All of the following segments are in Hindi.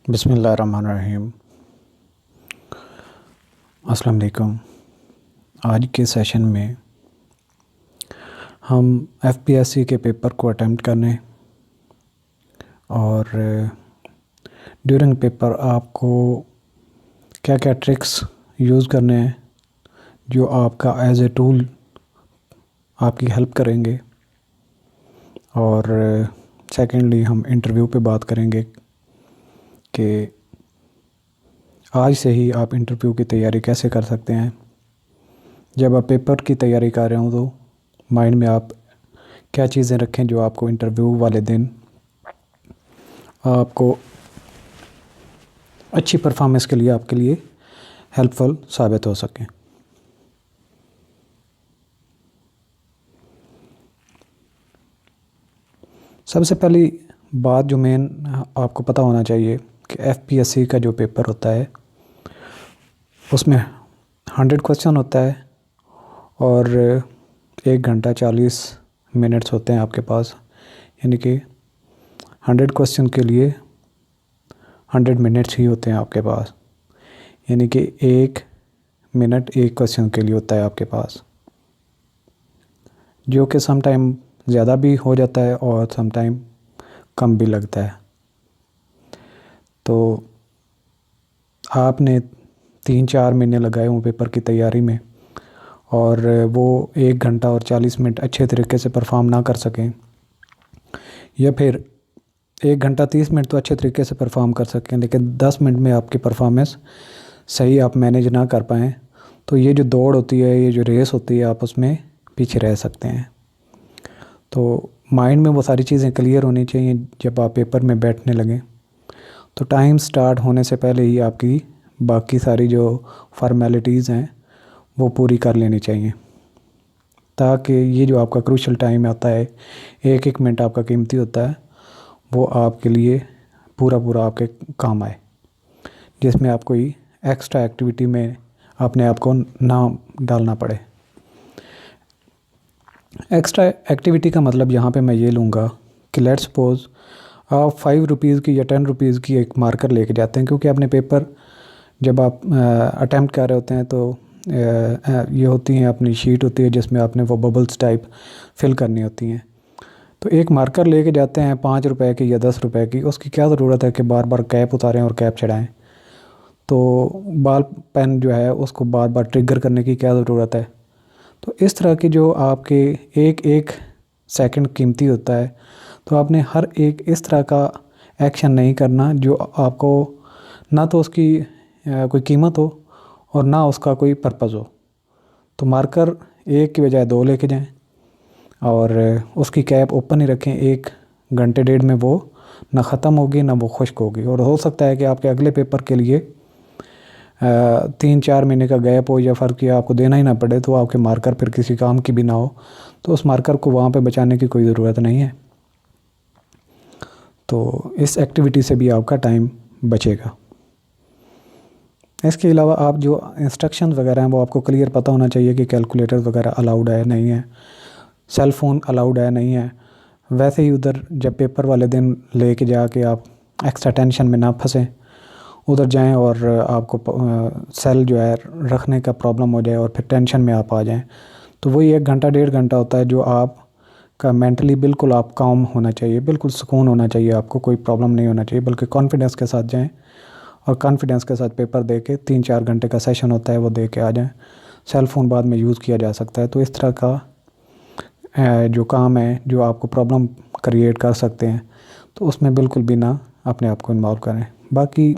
बिस्मिल्लाहिर्रहमानिर्रहीम। अस्सलाम वालेकुम। आज के सेशन में हम एफपीएससी के पेपर को अटेम्प्ट करने और ड्यूरिंग पेपर आपको क्या क्या ट्रिक्स यूज़ करने हैं जो आपका एज ए टूल आपकी हेल्प करेंगे। और सेकेंडली हम इंटरव्यू पे बात करेंगे कि आज से ही आप इंटरव्यू की तैयारी कैसे कर सकते हैं। जब आप पेपर की तैयारी कर रहे हो तो माइंड में आप क्या चीज़ें रखें जो आपको इंटरव्यू वाले दिन आपको अच्छी परफॉर्मेंस के लिए आपके लिए हेल्पफुल साबित हो सकें। सबसे पहली बात जो मेन आपको पता होना चाहिए कि एफपीएससी का जो पेपर होता है उसमें 100 क्वेश्चन होता है और 1 घंटा 40 मिनट्स होते हैं आपके पास, यानी कि 100 क्वेश्चन के लिए 100 मिनट्स ही होते हैं आपके पास, यानी कि 1 मिनट 1 क्वेश्चन के लिए होता है आपके पास, जो कि सम टाइम ज़्यादा भी हो जाता है और सम टाइम कम भी लगता है। तो आपने 3-4 महीने लगाए हों पेपर की तैयारी में और वो 1 घंटा और 40 मिनट अच्छे तरीके से परफॉर्म ना कर सकें, या फिर 1 घंटा 30 मिनट तो अच्छे तरीके से परफॉर्म कर सकें लेकिन 10 मिनट में आपकी परफॉर्मेंस सही आप मैनेज ना कर पाएँ, तो ये जो दौड़ होती है, ये जो रेस होती है, आप उसमें पीछे रह सकते हैं। तो माइंड में वो सारी चीज़ें क्लियर होनी चाहिए जब आप पेपर में बैठने लगें। तो टाइम स्टार्ट होने से पहले ही आपकी बाकी सारी जो फॉर्मेलिटीज़ हैं वो पूरी कर लेनी चाहिए, ताकि ये जो आपका क्रूशल टाइम आता है, 1-1 मिनट आपका कीमती होता है, वो आपके लिए पूरा आपके काम आए, जिसमें आप कोई एक्स्ट्रा एक्टिविटी में अपने आप को ना डालना पड़े। एक्स्ट्रा एक्टिविटी का मतलब यहाँ पे मैं ये लूँगा कि लेट्स सपोज़ आप 5 रुपीज़ की या 10 रुपीज़ की एक मार्कर लेके जाते हैं, क्योंकि अपने पेपर जब आप अटैम्प्ट कर रहे होते हैं तो ये होती हैं, अपनी शीट होती है जिसमें आपने वो बबल्स टाइप फिल करनी होती हैं। तो एक मार्कर लेके जाते हैं 5 रुपए की या 10 रुपए की, उसकी क्या ज़रूरत है कि बार बार कैप उतारें और कैप चढ़ाएँ। तो बॉल पेन जो है उसको बार बार ट्रिगर करने की क्या ज़रूरत है। तो इस तरह की जो आपके एक सेकंड कीमती होता है, तो आपने हर एक इस तरह का एक्शन नहीं करना जो आपको ना तो उसकी कोई कीमत हो और ना उसका कोई पर्पज़ हो। तो मार्कर 1 की बजाय 2 लेके जाएं और उसकी कैप ओपन ही रखें। 1 घंटे 1.5 में वो ना ख़त्म होगी ना वो खुश्क होगी, और हो सकता है कि आपके अगले पेपर के लिए 3-4 महीने का गैप हो या फ़र्क या आपको देना ही ना पड़े, तो आपके मार्कर फिर किसी काम की भी ना हो, तो उस मार्कर को वहाँ पे बचाने की कोई ज़रूरत नहीं है। तो इस एक्टिविटी से भी आपका टाइम बचेगा। इसके अलावा आप जो इंस्ट्रक्शन वगैरह हैं वो आपको क्लियर पता होना चाहिए कि कैलकुलेटर वगैरह अलाउड है नहीं है, सेल फ़ोन अलाउड है नहीं है। वैसे ही उधर जब पेपर वाले दिन लेके जाके आप एक्स्ट्रा टेंशन में ना फंसें, उधर जाएं और आपको सेल जो है रखने का प्रॉब्लम हो जाए और फिर टेंशन में आप आ जाएं, तो वही 1 घंटा 1.5 घंटा होता है जो आपका मेंटली बिल्कुल आप काम होना चाहिए, बिल्कुल सुकून होना चाहिए, आपको कोई प्रॉब्लम नहीं होना चाहिए, बल्कि कॉन्फिडेंस के साथ जाएं और कॉन्फिडेंस के साथ पेपर दे के 3-4 घंटे का सेशन होता है वो दे के आ जाएँ। सेल फ़ोन बाद में यूज़ किया जा सकता है। तो इस तरह का जो काम है जो आपको प्रॉब्लम क्रिएट कर सकते हैं, तो उसमें बिल्कुल भी ना अपने आप को इन्वॉल्व करें। बाकी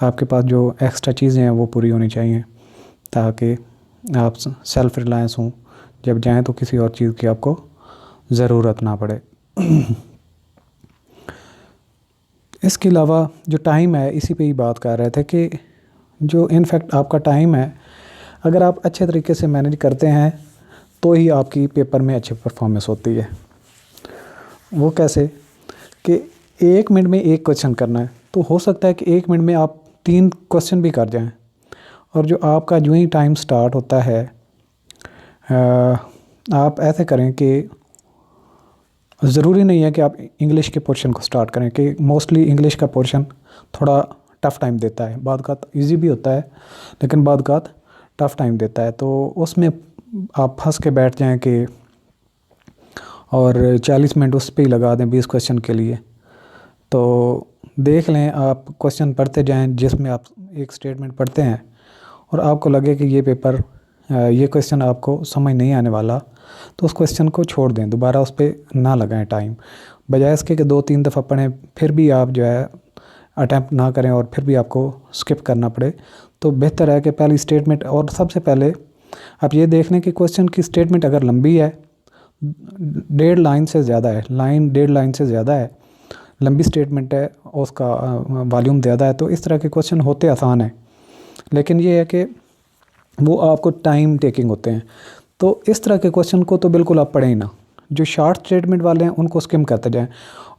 आपके पास जो एक्स्ट्रा चीज़ें हैं वो पूरी होनी चाहिए, ताकि आप सेल्फ़ रिलायंस हों, जब जाएं तो किसी और चीज़ की आपको ज़रूरत ना पड़े। इसके अलावा जो टाइम है, इसी पे ही बात कर रहे थे कि जो इनफैक्ट आपका टाइम है, अगर आप अच्छे तरीके से मैनेज करते हैं तो ही आपकी पेपर में अच्छी परफॉर्मेंस होती है। वो कैसे कि 1 मिनट में 1 क्वेश्चन करना है, तो हो सकता है कि 1 मिनट में आप 3 क्वेश्चन भी कर जाएं, और जो आपका जो ही टाइम स्टार्ट होता है आप ऐसे करें कि ज़रूरी नहीं है कि आप इंग्लिश के पोर्शन को स्टार्ट करें, कि मोस्टली इंग्लिश का पोर्शन थोड़ा टफ़ टाइम देता है, बाद का ईजी भी होता है लेकिन बाद का टफ़ टाइम देता है। तो उसमें आप फंस के बैठ जाएं कि और 40 मिनट उस पे ही लगा दें 20 क्वेश्चन के लिए। तो देख लें, आप क्वेश्चन पढ़ते जाएं जिसमें आप एक स्टेटमेंट पढ़ते हैं और आपको लगे कि ये पेपर ये क्वेश्चन आपको समझ नहीं आने वाला, तो उस क्वेश्चन को छोड़ दें, दोबारा उस पर ना लगाएं टाइम। बजाय इसके कि 2-3 दफ़ा पढ़ें फिर भी आप जो है अटैम्प्ट ना करें और फिर भी आपको स्किप करना पड़े, तो बेहतर है कि पहली स्टेटमेंट, और सबसे पहले आप ये देख लें कि क्वेश्चन की स्टेटमेंट अगर लंबी है, 1.5 लाइन से ज़्यादा है, 1.5 लाइन से ज़्यादा है, लंबी स्टेटमेंट है, उसका वॉल्यूम ज़्यादा है, तो इस तरह के क्वेश्चन होते आसान हैं, लेकिन ये है कि वो आपको टाइम टेकिंग होते हैं। तो इस तरह के क्वेश्चन को तो बिल्कुल आप पढ़ें ही ना। जो शॉर्ट स्टेटमेंट वाले हैं उनको स्किम करते जाएं,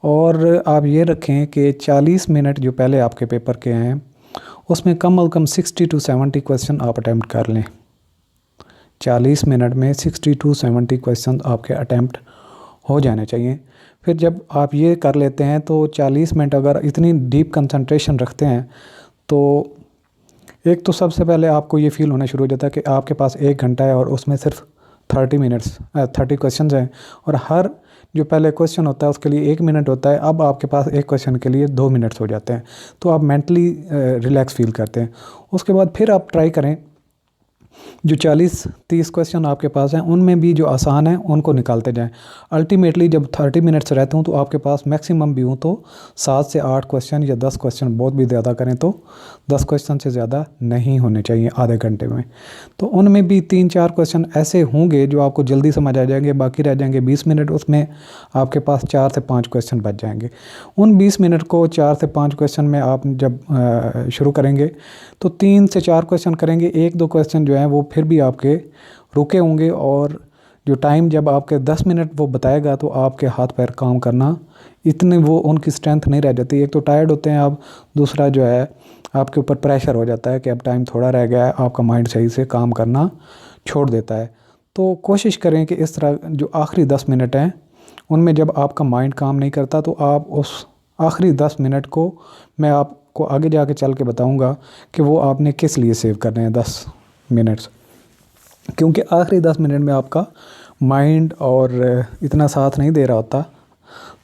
और आप ये रखें कि 40 मिनट जो पहले आपके पेपर के हैं उसमें कम से कम 60 to 70 क्वेश्चन आप अटैम्प्ट कर लें। 40 मिनट में 60 to 70 क्वेश्चन आपके अटैम्प्ट हो जाने चाहिए। फिर जब आप ये कर लेते हैं तो 40 मिनट अगर इतनी डीप कंसंट्रेशन रखते हैं तो एक तो सबसे पहले आपको ये फील होना शुरू हो जाता है कि आपके पास 1 घंटा है और उसमें सिर्फ 30 क्वेश्चन हैं, और हर जो पहले क्वेश्चन होता है उसके लिए 1 मिनट होता है, अब आपके पास एक क्वेश्चन के लिए 2 मिनट्स हो जाते हैं, तो आप मेंटली रिलैक्स फील करते हैं। उसके बाद फिर आप ट्राई करें जो 40-30 क्वेश्चन आपके पास हैं उनमें भी जो आसान हैं उनको निकालते जाएं। अल्टीमेटली जब 30 मिनट्स रहते हूँ तो आपके पास मैक्सिमम भी हूँ तो 7 से 8 क्वेश्चन या 10 क्वेश्चन, बहुत भी ज़्यादा करें तो 10 क्वेश्चन से ज़्यादा नहीं होने चाहिए आधे घंटे में। तो उनमें भी 3-4 क्वेश्चन ऐसे होंगे जो आपको जल्दी समझ आ जाएंगे, बाकी रह जाएंगे 20 मिनट, उसमें आपके पास 4 से 5 क्वेश्चन बच जाएंगे। उन 20 मिनट को 4 से 5 क्वेश्चन में आप जब शुरू करेंगे तो 3 से 4 क्वेश्चन करेंगे, 1-2 क्वेश्चन जो हैं वो फिर भी आपके रुके होंगे, और जो टाइम जब आपके 10 मिनट वो बताएगा तो आपके हाथ पैर काम करना इतनी वो उनकी स्ट्रेंथ नहीं रह जाती। एक तो टायर्ड होते हैं आप, दूसरा जो है आपके ऊपर प्रेशर हो जाता है कि अब टाइम थोड़ा रह गया है, आपका माइंड सही से काम करना छोड़ देता है। तो कोशिश करें कि इस तरह जो आखिरी 10 मिनट हैं उनमें जब आपका माइंड काम नहीं करता तो आप उस आखिरी 10 मिनट को, मैं आपको आगे जाके चल के बताऊंगा कि वो आपने किस लिए सेव करने हैं 10 मिनट्स, क्योंकि आखिरी 10 मिनट में आपका माइंड और इतना साथ नहीं दे रहा होता,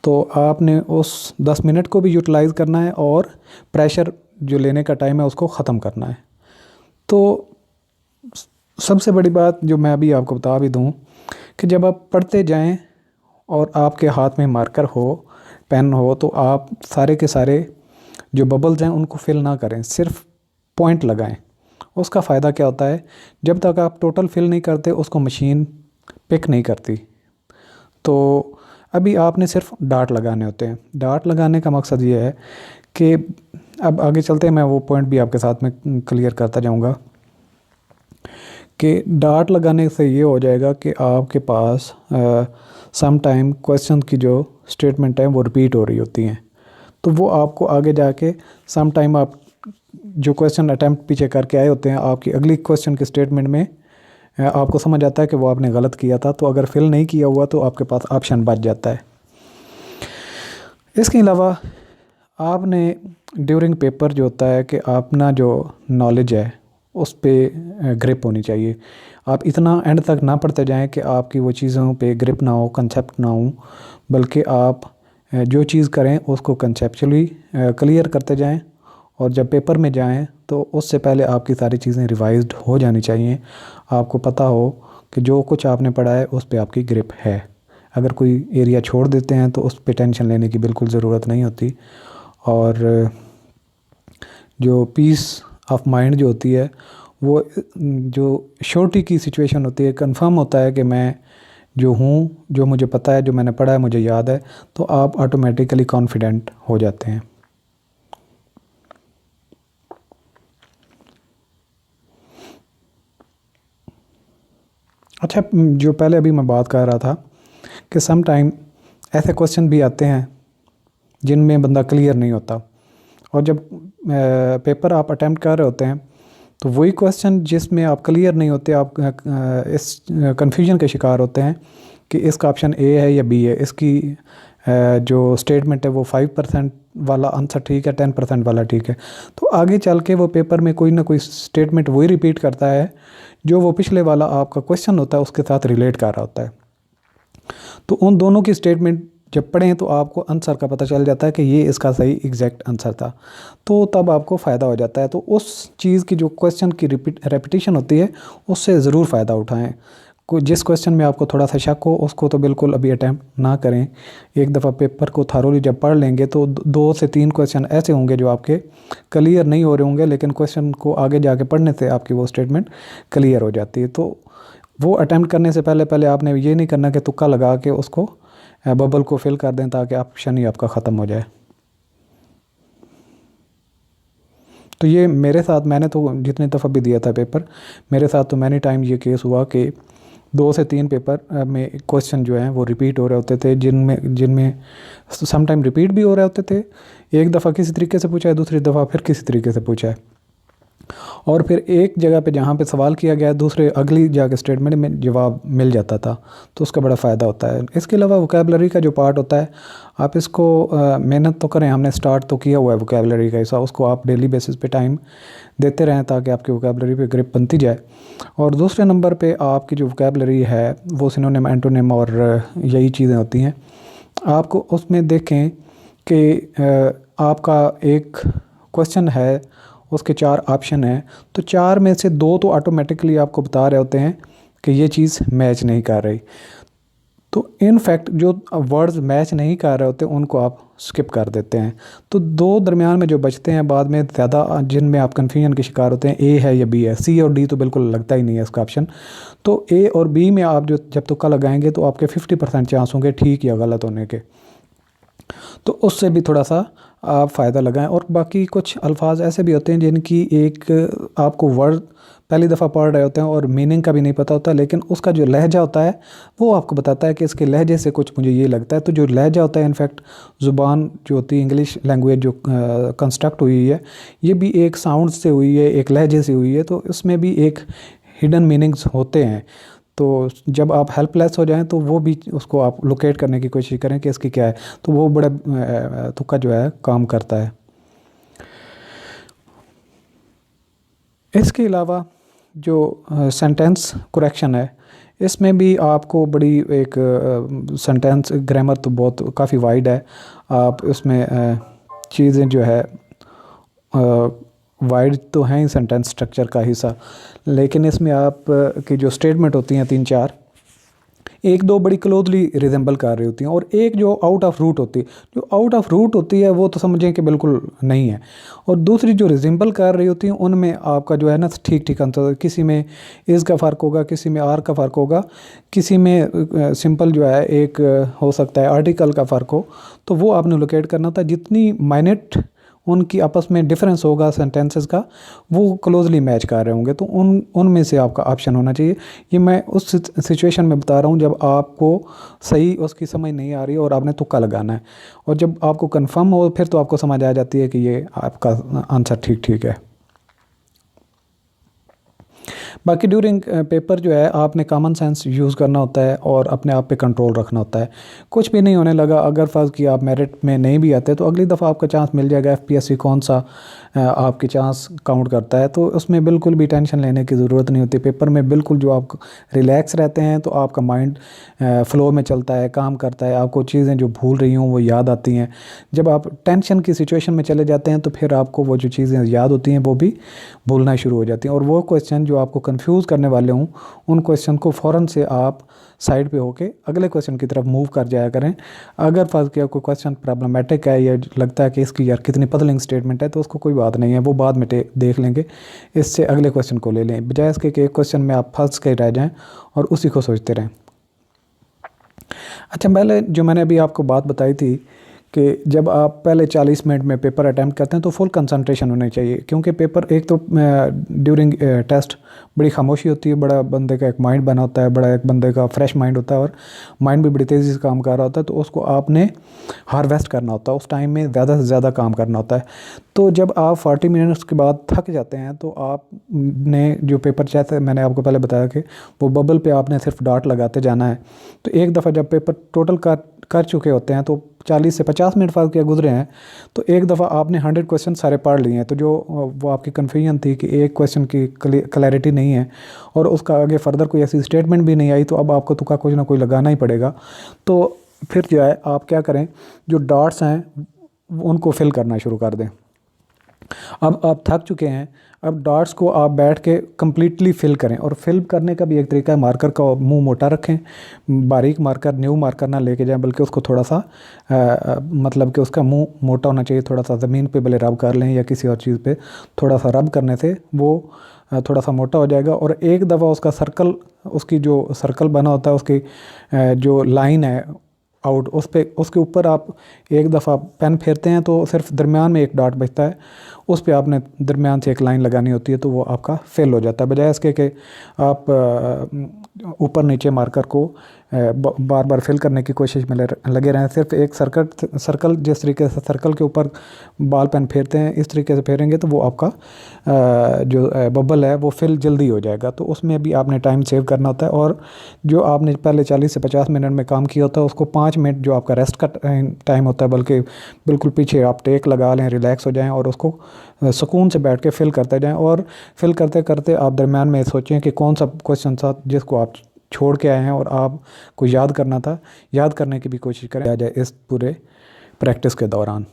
तो आपने उस 10 मिनट को भी यूटिलाइज़ करना है और प्रेशर जो लेने का टाइम है उसको ख़त्म करना है। तो सबसे बड़ी बात जो मैं अभी आपको बता भी दूं कि जब आप पढ़ते जाएं और आपके हाथ में मार्कर हो, पेन हो, तो आप सारे के सारे जो बबल्स हैं उनको फिल ना करें, सिर्फ पॉइंट लगाएं। उसका फ़ायदा क्या होता है, जब तक आप टोटल फिल नहीं करते उसको मशीन पिक नहीं करती। तो अभी आपने सिर्फ डार्ट लगाने होते हैं। डार्ट लगाने का मकसद ये है कि अब आगे चलते हैं, मैं वो पॉइंट भी आपके साथ में क्लियर करता जाऊंगा कि डार्ट लगाने से ये हो जाएगा कि आपके पास सम टाइम क्वेश्चन की जो स्टेटमेंट है वो रिपीट हो रही होती हैं, तो वो आपको आगे जाके सम टाइम आप जो क्वेश्चन अटैम्प्ट पीछे करके आए होते हैं, आपकी अगली क्वेश्चन के स्टेटमेंट में आपको समझ आता है कि वो आपने गलत किया था, तो अगर फिल नहीं किया हुआ तो आपके पास ऑप्शन बच जाता है। इसके अलावा आपने ड्यूरिंग पेपर जो होता है कि अपना जो नॉलेज है उस पर ग्रिप होनी चाहिए। आप इतना एंड तक ना पढ़ते जाएं कि आपकी वो चीज़ों पे ग्रिप ना हो, कंसेप्ट ना हो, बल्कि आप जो चीज़ करें उसको कंसेप्चुअली क्लियर करते जाएं, और जब पेपर में जाएं तो उससे पहले आपकी सारी चीज़ें रिवाइज्ड हो जानी चाहिए। आपको पता हो कि जो कुछ आपने पढ़ा है उस पे आपकी ग्रिप है। अगर कोई एरिया छोड़ देते हैं तो उस पे टेंशन लेने की बिल्कुल ज़रूरत नहीं होती, और जो पीस ऑफ माइंड जो होती है वो जो श्योरिटी की सिचुएशन होती है, कंफर्म होता है कि मैं जो हूँ, जो मुझे पता है, जो मैंने पढ़ा है, मुझे याद है, तो आप ऑटोमेटिकली कॉन्फिडेंट हो जाते हैं। अच्छा, जो पहले अभी मैं बात कर रहा था कि सम टाइम ऐसे क्वेश्चन भी आते हैं जिनमें बंदा क्लियर नहीं होता, और जब पेपर आप अटैम्प्ट कर रहे होते हैं तो वही क्वेश्चन जिसमें आप क्लियर नहीं होते, आप इस कन्फ्यूजन के शिकार होते हैं कि इसका ऑप्शन ए है या बी है, इसकी जो स्टेटमेंट है वो 5% वाला आंसर ठीक है, 10% वाला ठीक है, तो आगे चल के वो पेपर में कोई ना कोई स्टेटमेंट वही रिपीट करता है जो वो पिछले वाला आपका क्वेश्चन होता है उसके साथ रिलेट कर रहा होता है। तो उन दोनों की स्टेटमेंट जब पढ़ें तो आपको आंसर का पता चल जाता है कि ये इसका सही एग्जैक्ट आंसर था, तो तब आपको फ़ायदा हो जाता है। तो उस चीज़ की जो क्वेश्चन की रेपिटेशन होती है उससे ज़रूर फ़ायदा उठाएं। कोई जिस क्वेश्चन में आपको थोड़ा सा शक हो उसको तो बिल्कुल अभी अटैम्प्ट ना करें। एक दफ़ा पेपर को थारोली जब पढ़ लेंगे तो 2 से 3 क्वेश्चन ऐसे होंगे जो आपके क्लियर नहीं हो रहे होंगे, लेकिन क्वेश्चन को आगे जाके पढ़ने से आपकी वो स्टेटमेंट क्लियर हो जाती है। तो वो अटैम्प्ट करने से पहले पहले आपने ये नहीं करना कि तुक्का लगा के उसको बबल को फिल कर दें ताकि ऑप्शन ही आपका ख़त्म हो जाए। तो ये मेरे साथ, मैंने तो जितनी दफ़ा भी दिया था पेपर, मेरे साथ तो मैनी टाइम ये केस हुआ कि 2 से 3 पेपर में क्वेश्चन जो हैं वो रिपीट हो रहे होते थे, जिनमें सम टाइम रिपीट भी हो रहे होते थे। एक दफ़ा किसी तरीके से पूछा है, दूसरी दफ़ा फिर किसी तरीके से पूछा है, और फिर एक जगह पे जहाँ पे सवाल किया गया दूसरे अगली जाके स्टेटमेंट में जवाब मिल जाता था, तो उसका बड़ा फ़ायदा होता है। इसके अलावा वोकैबलरी का जो पार्ट होता है आप इसको मेहनत तो करें, हमने स्टार्ट तो किया हुआ है वोकैबलरी का हिस्सा, उसको आप डेली बेसिस पे टाइम देते रहें ताकि आपकी वोकैबलरी पे ग्रिप बनती जाए। और दूसरे नंबर पे आपकी जो वोकैबलरी है वो सिनोनिम, एंटोनिम और यही चीज़ें होती हैं। आपको उसमें देखें कि आपका एक क्वेश्चन है, उसके 4 ऑप्शन हैं, तो 4 में से 2 तो ऑटोमेटिकली आपको बता रहे होते हैं कि ये चीज़ मैच नहीं कर रही। तो इन फैक्ट जो वर्ड्स मैच नहीं कर रहे होते उनको आप स्किप कर देते हैं। तो 2 दरमियान में जो बचते हैं बाद में ज़्यादा जिनमें आप कन्फ्यूजन के शिकार होते हैं, ए है या बी है, सी और डी तो बिल्कुल लगता ही नहीं है इसका ऑप्शन। तो ए और बी में आप जो जब तुक्का लगाएंगे तो आपके 50% चांस होंगे ठीक या गलत होने के, तो उससे भी थोड़ा सा आप फ़ायदा लगाएं। और बाकी कुछ अल्फाज ऐसे भी होते हैं जिनकी एक आपको वर्ड पहली दफ़ा पढ़ रहे होते हैं और मीनिंग का भी नहीं पता होता, लेकिन उसका जो लहजा होता है वो आपको बताता है कि इसके लहजे से कुछ मुझे ये लगता है। तो जो लहजा होता है, इनफैक्ट ज़ुबान जो होती है, इंग्लिश लैंग्वेज जो कंस्ट्रक्ट हुई है, ये भी एक साउंड से हुई है, एक लहजे से हुई है, तो इसमें भी एक हिडन मीनिंग्स होते हैं। तो जब आप हेल्पलेस हो जाएं तो वो भी उसको आप लोकेट करने की कोशिश करें कि इसकी क्या है, तो वो बड़ा तुक्का जो है काम करता है। इसके अलावा जो सेंटेंस करेक्शन है, इसमें भी आपको बड़ी एक सेंटेंस ग्रामर तो बहुत काफ़ी वाइड है, आप उसमें चीज़ें जो है वाइड तो हैं ही सेंटेंस स्ट्रक्चर का हिस्सा, लेकिन इसमें आप की जो स्टेटमेंट होती हैं 3-4, 1-2 बड़ी क्लोजली रिजेंबल कर रही होती हैं, और एक जो आउट ऑफ रूट होती है, जो आउट ऑफ रूट होती है वो तो समझें कि बिल्कुल नहीं है, और दूसरी जो रिजेंबल कर रही होती हैं उनमें आपका जो है ना ठीक ठीक आंसर, किसी में इज़ का फ़र्क होगा, किसी में आर का फ़र्क होगा, किसी में सिंपल जो है एक हो सकता है आर्टिकल का फ़र्क हो, तो वो आपने लोकेट करना होता है। जितनी माइनट उनकी आपस में डिफरेंस होगा सेंटेंसेस का, वो क्लोजली मैच कर रहे होंगे, तो उनमें से आपका ऑप्शन होना चाहिए। ये मैं उस सिचुएशन में बता रहा हूँ जब आपको सही उसकी समझ नहीं आ रही और आपने तुक्का लगाना है, और जब आपको कंफर्म हो फिर तो आपको समझ आ जाती है कि ये आपका आंसर ठीक ठीक है। बाकी ड्यूरिंग पेपर जो है आपने कॉमन सेंस यूज़ करना होता है और अपने आप पे कंट्रोल रखना होता है। कुछ भी नहीं होने लगा, अगर फ़र्ज़ कि आप मेरिट में नहीं भी आते तो अगली दफ़ा आपका चांस मिल जाएगा। एफपीएससी कौन सा आपकी चांस काउंट करता है, तो उसमें बिल्कुल भी टेंशन लेने की ज़रूरत नहीं होती। पेपर में बिल्कुल जो आप रिलैक्स रहते हैं तो आपका माइंड फ़्लो में चलता है, काम करता है, आपको चीज़ें जो भूल रही हों वो याद आती हैं। जब आप टेंशन की सिचुएशन में चले जाते हैं तो फिर आपको वो जो चीज़ें याद होती हैं वो भी भूलना शुरू हो जाती हैं, और वो क्वेश्चन जो आपको कंफ्यूज करने वाले हों उन क्वेश्चन को फ़ौरन से आप साइड पे होके अगले क्वेश्चन की तरफ मूव कर जाया करें। अगर फर्ज किया कोई क्वेश्चन प्रॉब्लमेटिक है या लगता है कि इसकी यार कितनी पतलिंग स्टेटमेंट है, तो उसको कोई बात नहीं है, वो बाद में देख लेंगे, इससे अगले क्वेश्चन को ले लें, बजाय इसके कि एक क्वेश्चन में आप फंस के रह जाएं और उसी को सोचते रहें। अच्छा, पहले जो मैंने अभी आपको बात बताई थी कि जब आप पहले 40 मिनट में पेपर अटैम्प्ट करते हैं तो फुल कंसंट्रेशन होनी चाहिए, क्योंकि पेपर एक तो ड्यूरिंग टेस्ट बड़ी खामोशी होती है, बड़ा बंदे का एक माइंड बना होता है, बड़ा एक बंदे का फ्रेश माइंड होता है और माइंड भी बड़ी तेज़ी से काम कर रहा होता है, तो उसको आपने हार्वेस्ट करना होता है, उस टाइम में ज़्यादा से ज़्यादा काम करना होता है। तो जब आप 40 मिनट्स के बाद थक जाते हैं तो आपने जो पेपर, जैसे मैंने आपको पहले बताया कि वो बबल पे आपने सिर्फ डॉट लगाते जाना है। तो एक दफ़ा जब पेपर टोटल कर चुके होते हैं, तो 40 से 50 मिनट फाइल के गुजरे हैं, तो एक दफ़ा आपने 100 क्वेश्चन सारे पढ़ लिए हैं। तो जो वो आपकी कन्फ्यूजन थी कि एक क्वेश्चन की क्लैरिटी नहीं है और उसका आगे फर्दर कोई ऐसी स्टेटमेंट भी नहीं आई, तो अब आपको तुक्का कुछ ना कोई लगाना ही पड़ेगा। तो फिर जो है आप क्या करें, जो डॉट्स हैं उनको फिल करना शुरू कर दें। अब आप थक चुके हैं, अब डॉट्स को आप बैठ के कम्प्लीटली फिल करें। और फिल करने का भी एक तरीका है, मार्कर का मुंह मोटा रखें, बारीक मार्कर, न्यू मार्कर ना लेके जाएं, बल्कि उसको थोड़ा सा मतलब कि उसका मुंह मोटा होना चाहिए। थोड़ा सा ज़मीन पे भले रब कर लें या किसी और चीज़ पे थोड़ा सा रब करने से वो थोड़ा सा मोटा हो जाएगा। और एक दफ़ा उसका सर्कल, उसकी जो सर्कल बना होता है, उसकी जो लाइन है आउट, उस पे उसके ऊपर आप एक दफ़ा पेन फेरते हैं तो सिर्फ दरमियान में एक डॉट बचता है, उस पे आपने दरमियान से एक लाइन लगानी होती है, तो वो आपका फेल हो जाता है। बजाय इसके कि आप ऊपर नीचे मार्कर को बार बार फिल करने की कोशिश में लगे रहें, सिर्फ एक सर्कल जिस तरीके से सर्कल के ऊपर बाल पेन फेरते हैं इस तरीके से फेरेंगे तो वो आपका जो बबल है वो फिल जल्दी हो जाएगा। तो उसमें भी आपने टाइम सेव करना होता है। और जो आपने पहले 40 से 50 मिनट में काम किया होता है, उसको 5 मिनट जो आपका रेस्ट का टाइम होता है, बल्कि बिल्कुल पीछे आप टेक लगा लें, रिलैक्स हो जाएं और उसको सुकून से बैठ के फिल करते जाएं। और फिल करते करते आप दरम्यान में सोचें कि कौन सा क्वेश्चन था जिसको आप छोड़ के आए हैं और आपको याद करना था, याद करने की भी कोशिश करें आ जाए इस पूरे प्रैक्टिस के दौरान।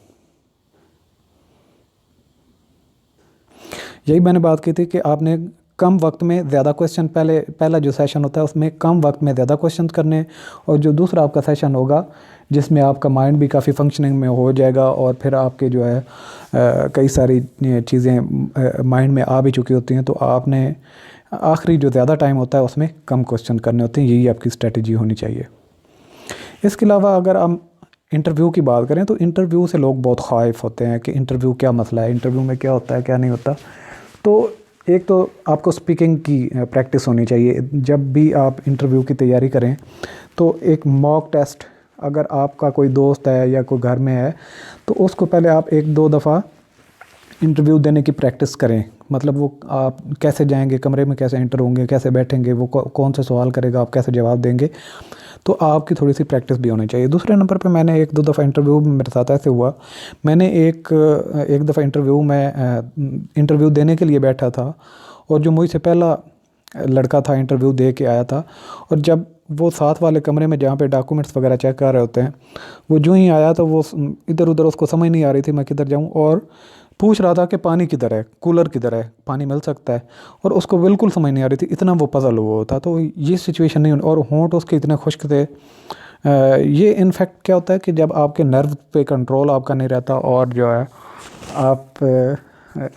यही मैंने बात की थी कि आपने कम वक्त में ज़्यादा क्वेश्चन, पहला जो सेशन होता है उसमें कम वक्त में ज़्यादा क्वेश्चन करने, और जो दूसरा आपका सेशन होगा जिसमें आपका माइंड भी काफ़ी फंक्शनिंग में हो जाएगा और फिर आपके जो है कई सारी चीज़ें माइंड में आ भी चुकी होती हैं, तो आपने आखिरी जो ज़्यादा टाइम होता है उसमें कम क्वेश्चन करने होते हैं। यही आपकी स्ट्रेटजी होनी चाहिए। इसके अलावा अगर हम इंटरव्यू की बात करें तो इंटरव्यू से लोग बहुत ख़ाइफ़ होते हैं कि इंटरव्यू क्या मसला है, इंटरव्यू में क्या होता है क्या नहीं होता। तो एक तो आपको स्पीकिंग की प्रैक्टिस होनी चाहिए। जब भी आप इंटरव्यू की तैयारी करें तो एक मॉक टेस्ट, अगर आपका कोई दोस्त है या कोई घर में है तो उसको पहले आप 1-2 दफ़ा इंटरव्यू देने की प्रैक्टिस करें। मतलब वो आप कैसे जाएंगे, कमरे में कैसे एंटर होंगे, कैसे बैठेंगे, वो कौन से सवाल करेगा, आप कैसे जवाब देंगे, तो आपकी थोड़ी सी प्रैक्टिस भी होनी चाहिए। दूसरे नंबर पे मैंने 1-2 दफ़ा इंटरव्यू में मेरे साथ ऐसे हुआ, मैंने एक दफ़ा इंटरव्यू देने के लिए बैठा था और जो मुझसे पहला लड़का था इंटरव्यू दे के आया था, और जब वो साथ वाले कमरे में जहाँ पे डॉक्यूमेंट्स वगैरह चेक कर रहे होते हैं, वो जो ही आया तो वो इधर उधर उसको समझ नहीं आ रही थी मैं किधर जाऊँ, और पूछ रहा था कि पानी किधर है, कूलर किधर है, पानी मिल सकता है, और उसको बिल्कुल समझ नहीं आ रही थी, इतना वो पजल हुआ था। तो ये सिचुएशन नहीं, और होंठ उसके इतने खुश्क थे। ये इनफैक्ट क्या होता है कि जब आपके नर्व पे कंट्रोल आपका नहीं रहता और जो है आप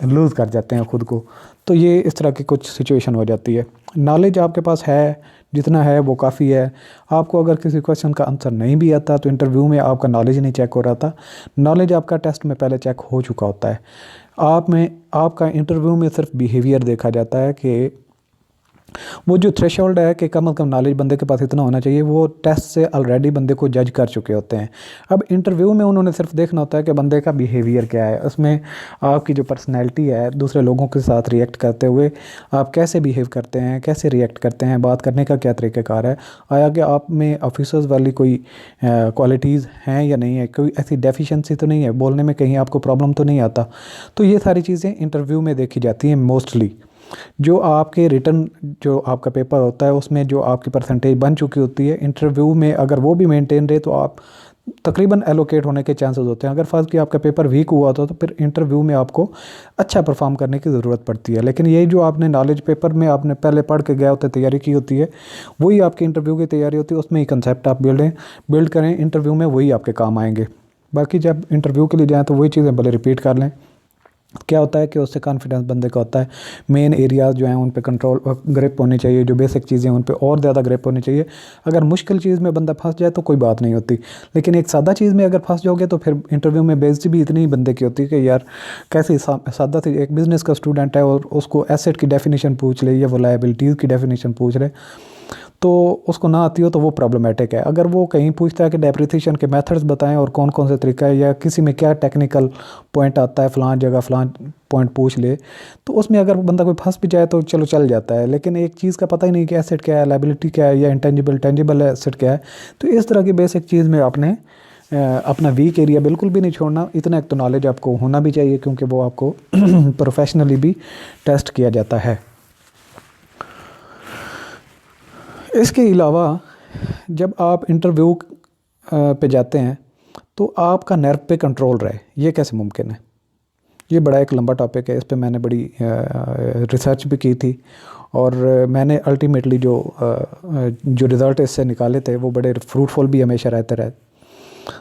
लूज़ कर जाते हैं ख़ुद को, तो ये इस तरह की कुछ सिचुएशन हो जाती है। नॉलेज आपके पास है, जितना है वो काफ़ी है। आपको अगर किसी क्वेश्चन का आंसर नहीं भी आता तो इंटरव्यू में आपका नॉलेज नहीं चेक हो रहा था, नॉलेज आपका टेस्ट में पहले चेक हो चुका होता है। आपका इंटरव्यू में सिर्फ बिहेवियर देखा जाता है कि वो जो थ्रेशोल्ड है कि कम से कम नॉलेज बंदे के पास इतना होना चाहिए, वो टेस्ट से ऑलरेडी बंदे को जज कर चुके होते हैं। अब इंटरव्यू में उन्होंने सिर्फ देखना होता है कि बंदे का बिहेवियर क्या है, उसमें आपकी जो पर्सनैलिटी है, दूसरे लोगों के साथ रिएक्ट करते हुए आप कैसे बिहेव करते हैं, कैसे रिएक्ट करते हैं, बात करने का क्या तरीक़ाकार है, आया कि आप में ऑफिसर्स वाली कोई क्वालिटीज़ हैं या नहीं है, कोई ऐसी डेफिशिएंसी तो नहीं है, बोलने में कहीं आपको प्रॉब्लम तो नहीं आता। तो ये सारी चीज़ें इंटरव्यू में देखी जाती हैं मोस्टली। जो आपके रिटर्न जो आपका पेपर होता है उसमें जो आपकी परसेंटेज बन चुकी होती है, इंटरव्यू में अगर वो भी मेंटेन रहे तो आप तकरीबन एलोकेट होने के चांसेस होते हैं। अगर फर्स्ट कि आपका पेपर वीक हुआ था तो फिर इंटरव्यू में आपको अच्छा परफॉर्म करने की ज़रूरत पड़ती है। लेकिन ये जो आपने नॉलेज पेपर में आपने पहले पढ़ के गए होते तैयारी की होती है, वही आपकी इंटरव्यू की तैयारी होती है, उसमें ही कंसेप्ट आप बिल्ड करें, इंटरव्यू में वही आपके काम आएंगे। बाकी जब इंटरव्यू के लिए जाएँ तो वही चीज़ें भले रिपीट कर लें। क्या होता है कि उससे कॉन्फिडेंस बंदे का होता है। मेन एरियाज़ जो हैं उन पे कंट्रोल ग्रिप होनी चाहिए, जो बेसिक चीज़ें उन पे और ज़्यादा ग्रिप होनी चाहिए। अगर मुश्किल चीज़ में बंदा फंस जाए तो कोई बात नहीं होती, लेकिन एक सादा चीज़ में अगर फंस जाओगे तो फिर इंटरव्यू में बेइज्जती भी इतनी ही बंदे की होती है कि यार कैसे सादा सी एक बिज़नेस का स्टूडेंट है और उसको एसेट की डेफिनेशन पूछ ले या वो लायबिलिटीज़ की डेफिनेशन पूछ ले, तो उसको ना आती हो तो वो प्रॉब्लमेटिक है। अगर वो कहीं पूछता है कि डेप्रिसिएशन के मेथड्स बताएं और कौन कौन से तरीका है, या किसी में क्या टेक्निकल पॉइंट आता है, फ़लाँ जगह फ़लाँ पॉइंट पूछ ले, तो उसमें अगर बंदा कोई फंस भी जाए तो चलो चल जाता है। लेकिन एक चीज़ का पता ही नहीं कि एसेट क्या है, लाइबिलिटी क्या है, या इंटेंजिबल टेंजिबल एसेट क्या है। तो इस तरह की बेसिक चीज़ में आपने अपना वीक एरिया बिल्कुल भी नहीं छोड़ना। इतना एक तो नॉलेज आपको होना भी चाहिए, क्योंकि वो आपको प्रोफेशनली भी टेस्ट किया जाता है। इसके अलावा जब आप इंटरव्यू पे जाते हैं तो आपका नर्व पे कंट्रोल रहे, ये कैसे मुमकिन है? ये बड़ा एक लंबा टॉपिक है, इस पे मैंने बड़ी रिसर्च भी की थी, और मैंने अल्टीमेटली जो रिज़ल्ट इससे निकाले थे वो बड़े फ्रूटफुल भी हमेशा रहते रहे।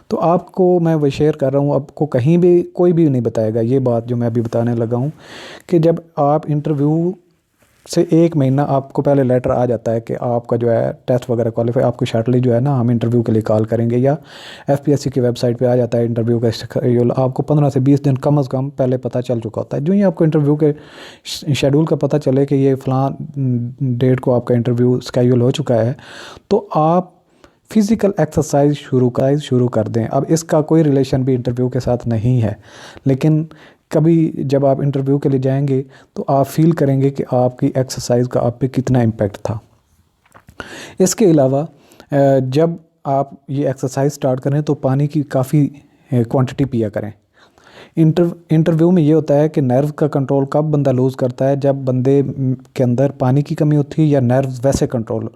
तो आपको मैं वो शेयर कर रहा हूँ, आपको कहीं भी कोई भी नहीं बताएगा ये बात जो मैं अभी बताने लगा हूँ, कि जब आप इंटरव्यू से 1 महीना आपको पहले लेटर आ जाता है कि आपका जो है टेस्ट वगैरह क्वालिफाई, आपको शॉर्टली जो है ना हम इंटरव्यू के लिए कॉल करेंगे, या एफपीएससी की वेबसाइट पे आ जाता है इंटरव्यू का शेड्यूल। आपको 15 से 20 दिन कम से कम पहले पता चल चुका होता है। जो ही आपको इंटरव्यू के शेड्यूल का पता चले कि ये फ़लाँ डेट को आपका इंटरव्यू शेड्यूल हो चुका है, तो आप फिज़िकल एक्सरसाइज शुरू कर दें। अब इसका कोई रिलेशन भी इंटरव्यू के साथ नहीं है, लेकिन कभी जब आप इंटरव्यू के लिए जाएंगे तो आप फील करेंगे कि आपकी एक्सरसाइज का आप पे कितना इम्पैक्ट था। इसके अलावा जब आप ये एक्सरसाइज स्टार्ट करें तो पानी की काफ़ी क्वांटिटी पिया करें। इंटरव्यू में ये होता है कि नर्व का कंट्रोल कब बंदा लूज़ करता है, जब बंदे के अंदर पानी की कमी होती है या नर्व्स वैसे कंट्रोल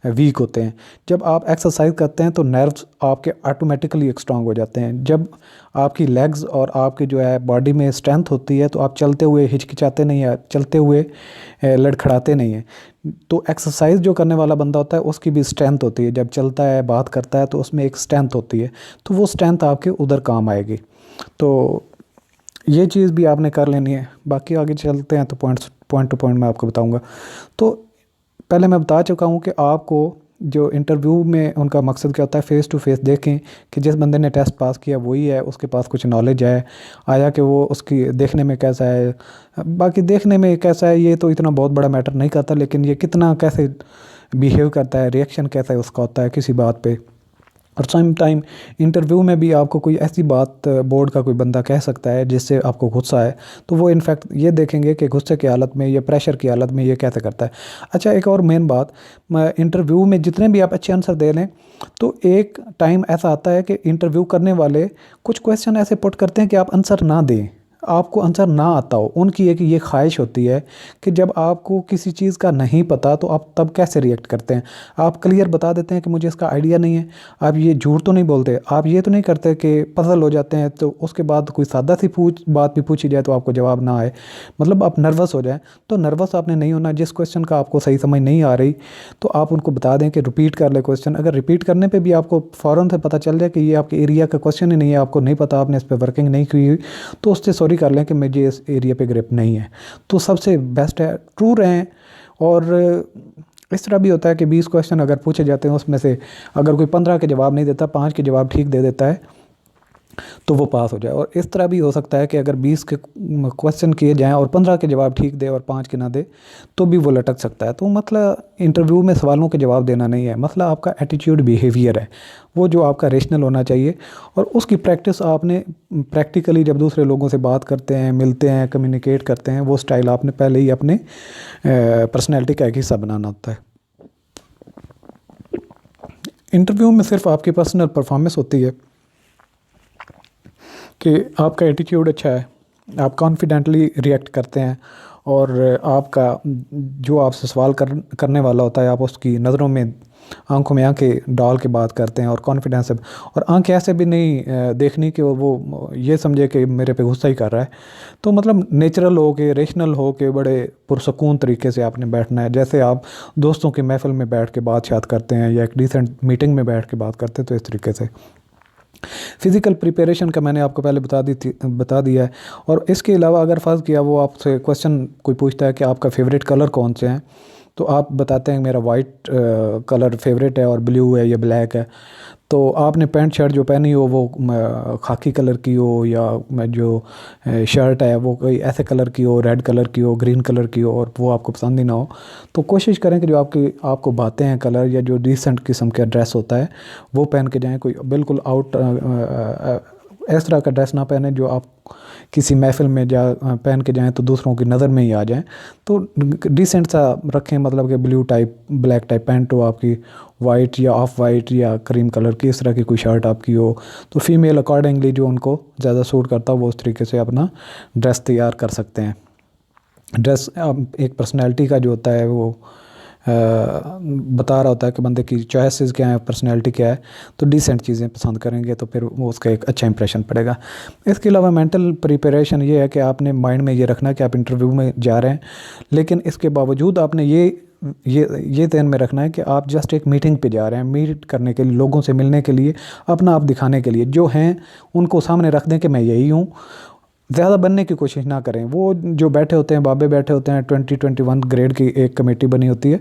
वीक होते हैं। जब आप एक्सरसाइज करते हैं तो नर्व्स आपके ऑटोमेटिकली स्ट्रांग हो जाते हैं। जब आपकी लेग्स और आपकी जो है बॉडी में स्ट्रेंथ होती है तो आप चलते हुए हिचकिचाते नहीं हैं, चलते हुए लड़खड़ाते नहीं हैं। तो एक्सरसाइज जो करने वाला बंदा होता है उसकी भी स्ट्रेंथ होती है, जब चलता है बात करता है तो उसमें एक स्ट्रेंथ होती है, तो वो स्ट्रेंथ आपके उधर काम आएगी। तो ये चीज़ भी आपने कर लेनी है। बाकी आगे चलते हैं तो पॉइंट टू पॉइंट मैं आपको बताऊंगा। तो पहले मैं बता चुका हूँ कि आपको जो इंटरव्यू में उनका मकसद क्या होता है, फ़ेस टू फेस देखें कि जिस बंदे ने टेस्ट पास किया वही है, उसके पास कुछ नॉलेज है, आया कि वो उसकी देखने में कैसा है। बाकी देखने में कैसा है ये तो इतना बहुत बड़ा मैटर नहीं करता, लेकिन ये कितना कैसे बिहेव करता है, रिएक्शन कैसा है उसका होता है किसी बात पे। और सम टाइम इंटरव्यू में भी आपको कोई ऐसी बात बोर्ड का कोई बंदा कह सकता है जिससे आपको गुस्सा है, तो वो इनफैक्ट ये देखेंगे कि गुस्से की हालत में या प्रेशर की हालत में ये कैसे करता है। अच्छा, एक और मेन बात, इंटरव्यू में जितने भी आप अच्छे आंसर दे लें तो एक टाइम ऐसा आता है कि इंटरव्यू करने वाले कुछ क्वेश्चन ऐसे पुट करते हैं कि आप आंसर ना दें, आपको आंसर ना आता हो। उनकी एक ये ख्वाहिश होती है कि जब आपको किसी चीज़ का नहीं पता तो आप तब कैसे रिएक्ट करते हैं। आप क्लियर बता देते हैं कि मुझे इसका आइडिया नहीं है, आप ये झूठ तो नहीं बोलते, आप ये तो नहीं करते कि पजल हो जाते हैं तो उसके बाद कोई सादा सी बात भी पूछी जाए तो आपको जवाब ना आए, मतलब आप नर्वस हो जाएं। तो नर्वस आपने नहीं होना। जिस क्वेश्चन का आपको सही समझ नहीं आ रही तो आप उनको बता दें कि रिपीट कर ले क्वेश्चन। अगर रिपीट करने पर भी आपको फ़ौरन से पता चल जाए कि ये आपके एरिया का क्वेश्चन ही नहीं है, आपको नहीं पता, आपने इस पर वर्किंग नहीं की हुई, तो उससे सॉरी कर लें कि मुझे इस एरिया पे ग्रिप नहीं है। तो सबसे बेस्ट है ट्रू रहें। और इस तरह भी होता है कि 20 क्वेश्चन अगर पूछे जाते हैं उसमें से अगर कोई 15 के जवाब नहीं देता, 5 के जवाब ठीक दे देता है तो वो पास हो जाए। और इस तरह भी हो सकता है कि अगर 20 के क्वेश्चन किए जाएं और 15 के जवाब ठीक दे और 5 के ना दे तो भी वो लटक सकता है। तो मतलब इंटरव्यू में सवालों के जवाब देना नहीं है, मतलब आपका एटीट्यूड बिहेवियर है वो जो आपका रेशनल होना चाहिए। और उसकी प्रैक्टिस आपने प्रैक्टिकली जब दूसरे लोगों से बात करते हैं, मिलते हैं, कम्युनिकेट करते हैं, वो स्टाइल आपने पहले ही अपने पर्सनैलिटी का एक हिस्सा बनाना होता है। इंटरव्यू में सिर्फ आपकी पर्सनल परफॉर्मेंस होती है कि आपका एटीट्यूड अच्छा है, आप कॉन्फिडेंटली रिएक्ट करते हैं, और आपका जो आपसे सवाल करने वाला होता है आप उसकी नज़रों में, आंखों में आंखें डाल के बात करते हैं और कॉन्फिडेंस से। और आंखें ऐसे भी नहीं देखनी कि वो ये समझे कि मेरे पे गुस्सा ही कर रहा है। तो मतलब नेचुरल हो के, रेशनल हो के, बड़े पुरसकून तरीके से आपने बैठना है, जैसे आप दोस्तों की महफिल में बैठ के बात करते हैं या एक डिसेंट मीटिंग में बैठ के बात करते हैं। तो इस तरीके से फ़िज़िकल प्रिपरेशन का मैंने आपको पहले बता दिया है। और इसके अलावा अगर फ़र्ज़ किया वो आपसे क्वेश्चन कोई पूछता है कि आपका फेवरेट कलर कौन से हैं, तो आप बताते हैं मेरा वाइट कलर फेवरेट है और ब्लू है या ब्लैक है, तो आपने पैंट शर्ट जो पहनी हो वो खाकी कलर की हो, या जो शर्ट है वो कोई ऐसे कलर की हो, रेड कलर की हो, ग्रीन कलर की हो, और वो आपको पसंद ही ना हो, तो कोशिश करें कि जो आपको भाते हैं कलर, या जो डिसेंट किस्म का ड्रेस होता है वो पहन के जाएं। कोई बिल्कुल इस तरह का ड्रेस ना पहने जो आप किसी महफ़िल में पहन के जाएं तो दूसरों की नज़र में ही आ जाएं। तो डिसेंट सा रखें, मतलब कि blue type black type pant हो आपकी, वाइट या ऑफ वाइट या क्रीम कलर की, इस तरह की कोई शर्ट आपकी हो। तो फीमेल अकॉर्डिंगली जो उनको ज़्यादा सूट करता हो वो उस तरीके से अपना ड्रेस तैयार कर सकते हैं। ड्रेस एक पर्सनैलिटी का जो होता है वो बता रहा होता है कि बंदे की चॉइसेस क्या है, पर्सनैलिटी क्या है। तो डिसेंट चीज़ें पसंद करेंगे तो फिर वो उसका एक अच्छा इंप्रेशन पड़ेगा। इसके अलावा मेंटल प्रिपरेशन ये है कि आपने माइंड में ये रखना कि आप इंटरव्यू में जा रहे हैं, लेकिन इसके बावजूद आपने ये ध्यान में रखना है कि आप जस्ट एक मीटिंग पे जा रहे हैं, मीट करने के लिए, लोगों से मिलने के लिए, अपना आप दिखाने के लिए। जो हैं उनको सामने रख दें कि मैं यही हूँ, ज़्यादा बनने की कोशिश ना करें। वो जो बैठे होते हैं, बाबे बैठे होते हैं, 20-21 ग्रेड की एक कमेटी बनी होती है,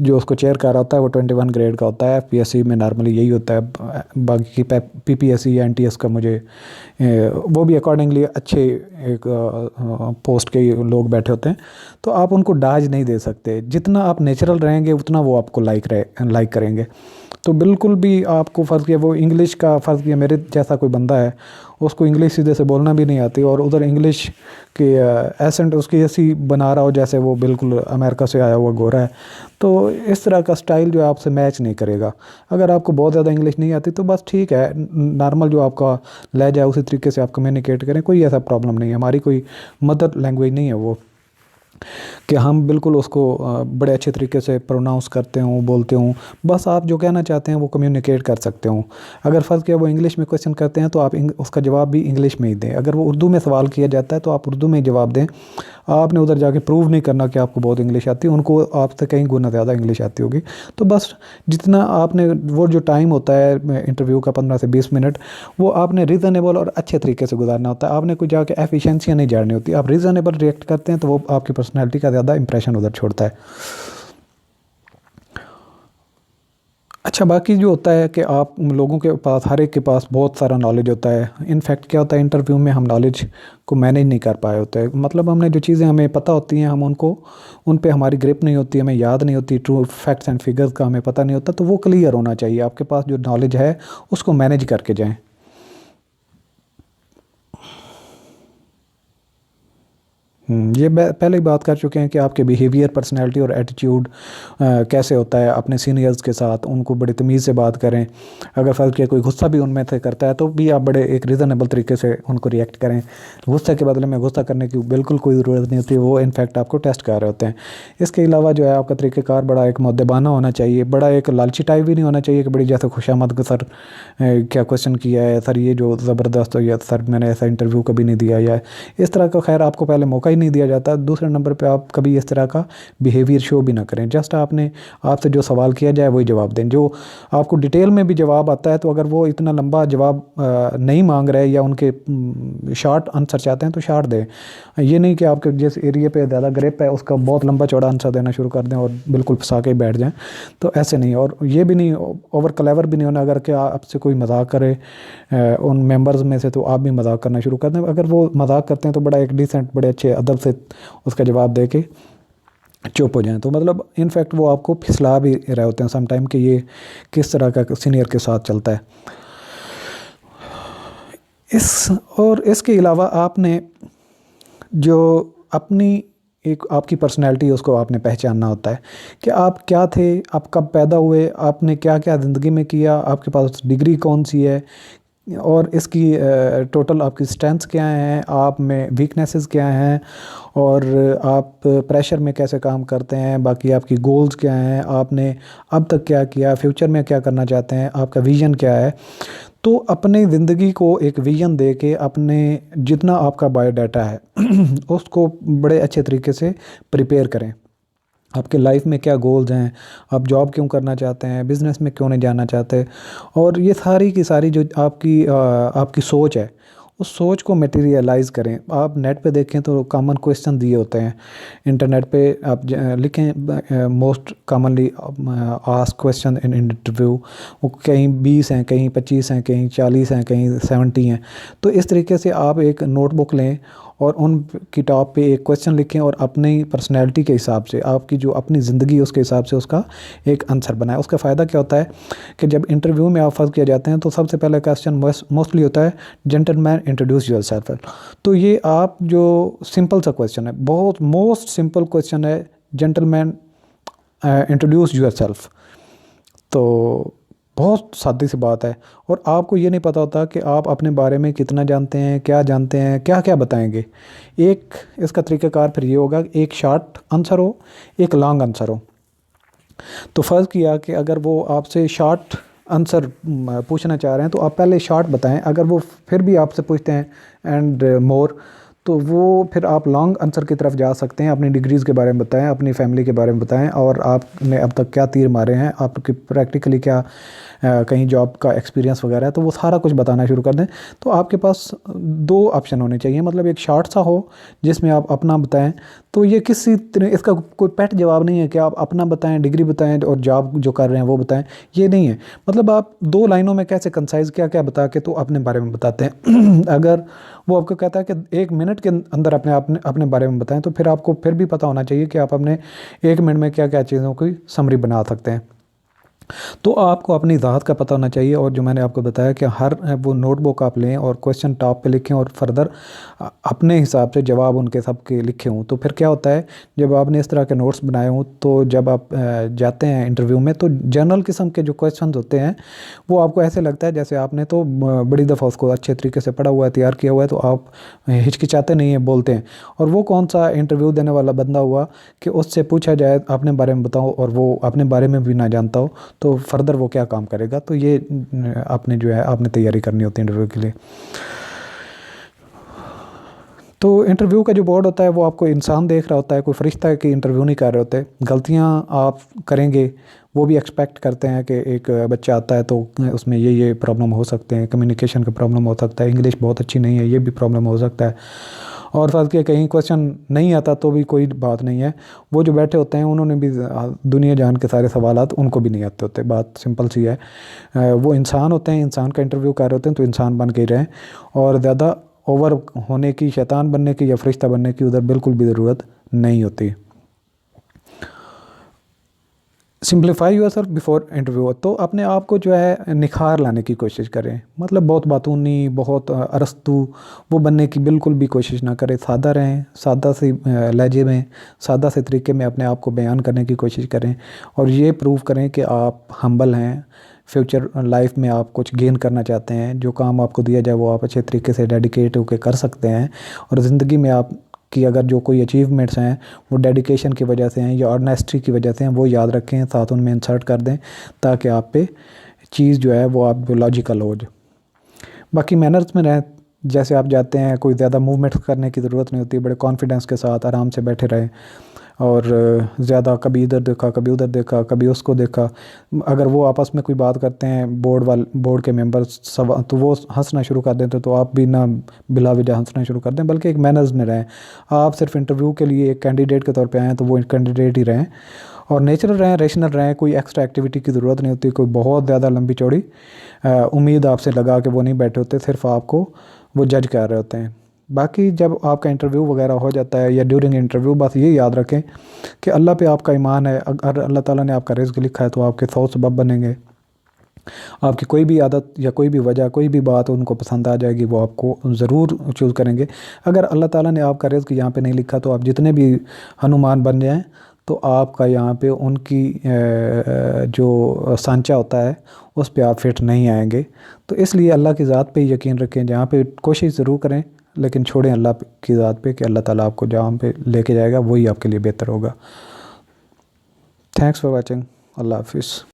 जो उसको चेयर कर रहा होता है वो 21 ग्रेड का होता है। एफपीएससी में नॉर्मली यही होता है, बाकी की पीपीएससी या एनटीएस का मुझे वो भी अकॉर्डिंगली अच्छे एक पोस्ट के लोग बैठे होते हैं। तो आप उनको डाज नहीं दे सकते, जितना आप नेचुरल रहेंगे उतना वो आपको लाइक करेंगे। तो बिल्कुल भी आपको फ़र्ज़ किया, वो इंग्लिश का फ़र्ज़ किया, मेरे जैसा कोई बंदा है उसको इंग्लिश सीधे से बोलना भी नहीं आती, और उधर इंग्लिश के एसेंट उसकी ऐसी बना रहा हो जैसे वो बिल्कुल अमेरिका से आया हुआ गोरा है, तो इस तरह का स्टाइल जो है आपसे मैच नहीं करेगा। अगर आपको बहुत ज़्यादा इंग्लिश नहीं आती तो बस ठीक है, नॉर्मल जो आपका लहजा है उसी तरीके से आप कम्युनिकेट करें, कोई ऐसा प्रॉब्लम नहीं है। हमारी कोई मदर लैंग्वेज नहीं है वो कि हम बिल्कुल उसको बड़े अच्छे तरीके से प्रोनाउंस करते हूँ, बोलते हूँ। बस आप जो कहना चाहते हैं वो कम्युनिकेट कर सकते हो। अगर फ़र्ज़ किया वो इंग्लिश में क्वेश्चन करते हैं तो आप उसका जवाब भी इंग्लिश में ही दें। अगर वो उर्दू में सवाल किया जाता है तो आप उर्दू में ही जवाब दें। आपने उधर जाके प्रूव नहीं करना कि आपको बहुत इंग्लिश आती है, उनको आपसे कहीं गुना ज़्यादा इंग्लिश आती होगी। तो बस जितना आपने, वो जो टाइम होता है इंटरव्यू का 15 से 20 मिनट, वो आपने रीज़नेबल और अच्छे तरीके से गुजारना होता है। आपने कोई जाके एफिशिएंसी नहीं झाड़नी होती। आप रीज़नेबल रिएक्ट करते हैं तो वो आपकी पर्सनैलिटी का ज़्यादा इंप्रेशन उधर छोड़ता है। अच्छा, बाकी जो होता है कि आप लोगों के पास, हर एक के पास बहुत सारा नॉलेज होता है। इनफैक्ट क्या होता है, इंटरव्यू में हम नॉलेज को मैनेज नहीं कर पाए होते हैं। मतलब हमने जो चीज़ें हमें पता होती हैं, हम उन पे हमारी ग्रिप नहीं होती, हमें याद नहीं होती, ट्रू फैक्ट्स एंड फिगर्स का हमें पता नहीं होता। तो वो क्लियर होना चाहिए। आपके पास जो नॉलेज है उसको मैनेज करके जाएँ। ये पहले ही बात कर चुके हैं कि आपके बिहेवियर, पर्सनैलिटी और एटीट्यूड कैसे होता है अपने सीनियर्स के साथ। उनको बड़ी तमीज़ से बात करें। अगर फ़र्ज़ किया कोई गुस्सा भी उनमें से करता है तो भी आप बड़े एक रीज़नेबल तरीके से उनको रिएक्ट करें। गुस्से के बदले में गुस्सा करने की बिल्कुल कोई ज़रूरत नहीं होती, वो इनफैक्ट आपको टेस्ट कर रहे होते हैं। इसके अलावा जो है आपका तरीक़ेकार बड़ा एक मुद्देबाना होना चाहिए, बड़ा एक लालची टाइप भी नहीं होना चाहिए कि बड़ी जैसे खुशामद कि सर क्या क्वेश्चन किया है, सर ये जो ज़बरदस्त हो, या सर मैंने ऐसा इंटरव्यू कभी नहीं दिया, या इस तरह का। खैर आपको पहले मौका नहीं दिया जाता। दूसरे नंबर पे आप कभी इस तरह का बिहेवियर शो भी ना करें। जस्ट आपसे जो सवाल किया जाए वही जवाब दें। जो आपको डिटेल में भी जवाब आता है तो अगर वो इतना लंबा जवाब नहीं मांग रहे या उनके शॉर्ट आंसर चाहते हैं तो शॉर्ट दें। ये नहीं कि आपके जिस एरिया पे ज़्यादा ग्रिप है उसका बहुत लंबा चौड़ा आंसर देना शुरू कर दें और बिल्कुल फंसा के बैठ जाएँ। तो ऐसे नहीं। और ये भी नहीं, ओवर क्लेवर भी नहीं होना। अगर क्या आपसे कोई मजाक करे उन मेंबर्स में से, तो आप भी मजाक करना शुरू कर दें। अगर वो मजाक करते हैं तो बड़ा एक डिसेंट, बड़े अच्छे अदब से उसका जवाब दे के चुप हो जाएं। तो मतलब इनफैक्ट वो आपको फिसला भी रहे होते हैं सम टाइम कि ये किस तरह का सीनियर के साथ चलता है। इसके अलावा आपने जो अपनी एक आपकी पर्सनैलिटी है उसको आपने पहचानना होता है कि आप क्या थे, आप कब पैदा हुए, आपने क्या क्या ज़िंदगी में किया, आपके पास डिग्री कौन सी है, और इसकी टोटल आपकी स्ट्रेंथ्स क्या हैं, आप में वीकनेसेस क्या हैं, और आप प्रेशर में कैसे काम करते हैं, बाकी आपकी गोल्स क्या हैं, आपने अब तक क्या किया, फ्यूचर में क्या करना चाहते हैं, आपका विज़न क्या है। तो अपनी ज़िंदगी को एक विज़न दे के अपने जितना आपका बायोडाटा है उसको बड़े अच्छे तरीके से प्रिपेयर करें। आपके लाइफ में क्या गोल्स हैं, आप जॉब क्यों करना चाहते हैं, बिज़नेस में क्यों नहीं जाना चाहते, और ये सारी की सारी जो आपकी सोच है उस सोच को मटेरियलाइज़ करें। आप नेट पे देखें तो कॉमन क्वेश्चन दिए होते हैं, इंटरनेट पे आप लिखें most commonly asked question in interview, वो कहीं 20 हैं, कहीं 25 हैं, कहीं 40 हैं, कहीं 70 हैं। तो इस तरीके से आप एक नोटबुक लें और उन की टॉप पे एक क्वेश्चन लिखें और अपनी पर्सनैलिटी के हिसाब से, आपकी जो अपनी ज़िंदगी है उसके हिसाब से उसका एक आंसर बनाएं। उसका फ़ायदा क्या होता है कि जब इंटरव्यू में आप फर्स्ट किए जाते हैं तो सबसे पहला क्वेश्चन मोस्टली होता है जेंटलमैन इंट्रोड्यूस योरसेल्फ। तो ये आप जो सिंपल सा क्वेश्चन है, बहुत मोस्ट सिंपल क्वेश्चन है, जेंटलमैन इंट्रोड्यूस योरसेल्फ। तो बहुत सादी सी बात है और आपको ये नहीं पता होता कि आप अपने बारे में कितना जानते हैं, क्या जानते हैं, क्या क्या बताएंगे। एक इसका तरीक़ाकार फिर ये होगा, एक शॉर्ट आंसर हो, एक लॉन्ग आंसर हो। तो फ़र्ज़ किया कि अगर वो आपसे शॉर्ट आंसर पूछना चाह रहे हैं तो आप पहले शॉर्ट बताएं। अगर वो फिर भी आपसे पूछते हैं एंड मोर, तो वो फिर आप लॉन्ग आंसर की तरफ जा सकते हैं। अपनी डिग्रीज़ के बारे में बताएं, अपनी फ़ैमिली के बारे में बताएं और आपने अब तक क्या तीर मारे हैं, आपकी प्रैक्टिकली क्या कहीं जॉब का एक्सपीरियंस वगैरह है, तो वो सारा कुछ बताना शुरू कर दें। तो आपके पास दो ऑप्शन होने चाहिए, मतलब एक शॉर्ट सा हो जिसमें आप अपना बताएं। तो ये किसी तरह इसका कोई पैट जवाब नहीं है कि आप अपना बताएं, डिग्री बताएं और जॉब जो कर रहे हैं वो बताएं, ये नहीं है। मतलब आप 2 लाइनों में कैसे कंसाइज़ क्या क्या बता के तो अपने बारे में बताते हैं। अगर वो आपको कहता है कि 1 मिनट के अंदर अपने बारे में बताएं, तो फिर आपको फिर भी पता होना चाहिए कि आप अपने 1 मिनट में क्या क्या चीज़ों की समरी बना सकते हैं। तो आपको अपनी ज़ात का पता होना चाहिए और जो मैंने आपको बताया कि हर वो नोटबुक आप लें और क्वेश्चन टॉप पे लिखें और फर्दर अपने हिसाब से जवाब उनके सब के लिखे हों। तो फिर क्या होता है, जब आपने इस तरह के नोट्स बनाए हों तो जब आप जाते हैं इंटरव्यू में तो जनरल किस्म के जो क्वेश्चन होते हैं वो आपको ऐसे लगता है जैसे आपने तो बड़ी दफ़ा उसको अच्छे तरीके से पढ़ा हुआ है, तैयार किया हुआ है, तो आप हिचकिचाते नहीं हैं, बोलते हैं। और वो कौन सा इंटरव्यू देने वाला बंदा हुआ कि उससे पूछा जाए अपने बारे में बताओ और वो अपने बारे में भी ना जानता हो, तो फर्दर वो क्या काम करेगा। तो ये आपने जो है आपने तैयारी करनी होती है इंटरव्यू के लिए। तो इंटरव्यू का जो बोर्ड होता है वो आपको इंसान देख रहा होता है, कोई फरिश्ता की इंटरव्यू नहीं कर रहे होते। गलतियां आप करेंगे, वो भी एक्सपेक्ट करते हैं कि एक बच्चा आता है तो उसमें ये प्रॉब्लम हो सकते हैं, कम्युनिकेशन का प्रॉब्लम हो सकता है, इंग्लिश बहुत अच्छी नहीं है, ये भी प्रॉब्लम हो सकता है। और फर्ज के कहीं क्वेश्चन नहीं आता तो भी कोई बात नहीं है, वो जो बैठे होते हैं उन्होंने भी दुनिया जान के सारे सवालात उनको भी नहीं आते होते। बात सिंपल सी है, वो इंसान होते हैं, इंसान का इंटरव्यू कर रहे होते हैं, तो इंसान बन के ही रहें और ज़्यादा ओवर होने की, शैतान बनने की या फरिश्ता बनने की उधर बिल्कुल भी ज़रूरत नहीं होती। Simplify yourself before interview. तो अपने आप को जो है निखार लाने की कोशिश करें, मतलब बहुत बातूनी, बहुत अरस्तू वो बनने की बिल्कुल भी कोशिश ना करें। सादा रहें, सादा से लहजे में, सादा से तरीके में अपने आप को बयान करने की कोशिश करें और ये प्रूव करें कि आप हम्बल हैं। फ्यूचर लाइफ में आप कुछ गेन करना चाहते हैं, जो काम आपको दिया जाए वो आप अच्छे तरीके से डेडिकेट होकर कर सकते हैं और ज़िंदगी में आप कि अगर जो कोई अचीवमेंट्स हैं वो डेडिकेशन की वजह से हैं या ऑनेस्टी की वजह से हैं, वो याद रखें, साथ उनमें इंसर्ट कर दें ताकि आप पे चीज़ जो है वो आप लॉजिकल हो जाए। बाकी मैनर्स में रहें, जैसे आप जाते हैं कोई ज़्यादा मूवमेंट करने की ज़रूरत नहीं होती, बड़े कॉन्फिडेंस के साथ आराम से बैठे रहें और ज़्यादा कभी इधर देखा, कभी उधर देखा, कभी उसको देखा। अगर वो आपस में कोई बात करते हैं बोर्ड के मेंबर्स सब, तो वो हंसना शुरू कर देते तो आप भी ना बिला वजह हंसना शुरू कर दें, बल्कि एक मैनर्स में रहें। आप सिर्फ इंटरव्यू के लिए एक कैंडिडेट के तौर पे आए हैं तो वो कैंडिडेट ही रहें और नेचुरल रहें, रेशनल रहें। कोई एक्स्ट्रा एक्टिविटी की ज़रूरत नहीं होती, कोई बहुत ज़्यादा लंबी चौड़ी उम्मीद आपसे लगा के वो नहीं बैठे होते, सिर्फ आपको वो जज कर रहे होते हैं। बाकी जब आपका इंटरव्यू वगैरह हो जाता है या ड्यूरिंग इंटरव्यू, बस ये याद रखें कि अल्लाह पे आपका ईमान है। अगर अल्लाह ताला ने आपका रिज़्क़ लिखा है तो आपके 100 सबब बनेंगे। आपकी कोई भी आदत या कोई भी वजह, कोई भी बात उनको पसंद आ जाएगी, वो आपको ज़रूर चूज़ करेंगे। अगर अल्लाह ताला ने आपका रिज़्क़ यहाँ पे नहीं लिखा तो आप जितने भी हनुमान बन जाएं तो आपका यहाँ पे उनकी जो सांचा होता है उस पे आप फिट नहीं आएंगे। तो इसलिए अल्लाह की ज़ात पे यकीन रखें, जहाँ पे कोशिश ज़रूर करें लेकिन छोड़ें अल्लाह की ज़ात पे कि अल्लाह ताला आपको जहाँ पे लेके जाएगा वही आपके लिए बेहतर होगा। Thanks for watching. अल्लाह हाफिज़।